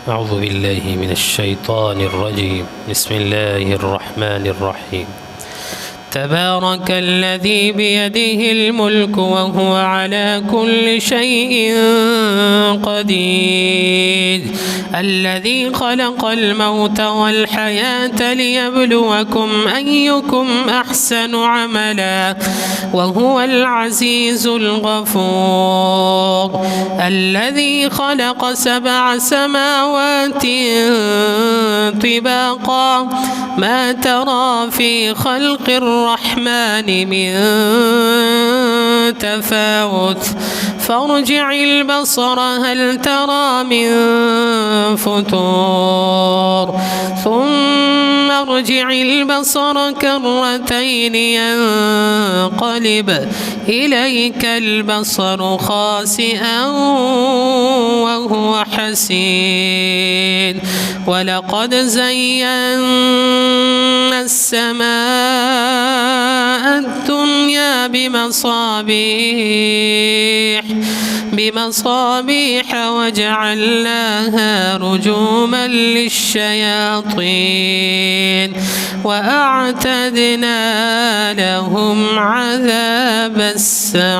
أعوذ بالله من الشيطان الرجيم. بسم الله الرحمن الرحيم. تبارك الذي بيده الملك وهو على كل شيء قدير، الذي خلق الموت والحياة ليبلوكم أيكم أحسن عملا وهو العزيز الغفور، الذي خلق 7 سماوات طباقا ما ترى في خلق الرحمن من تفاوت فارجع البصر هل ترى من فتور ثم ارجع البصر كرتين ينقلب إليك البصر خاسئا وهو حسير، ولقد زينا السماء الدنيا بمصابيح وجعلناها رجوما للشياطين وأعتدنا لهم عذاب السعير.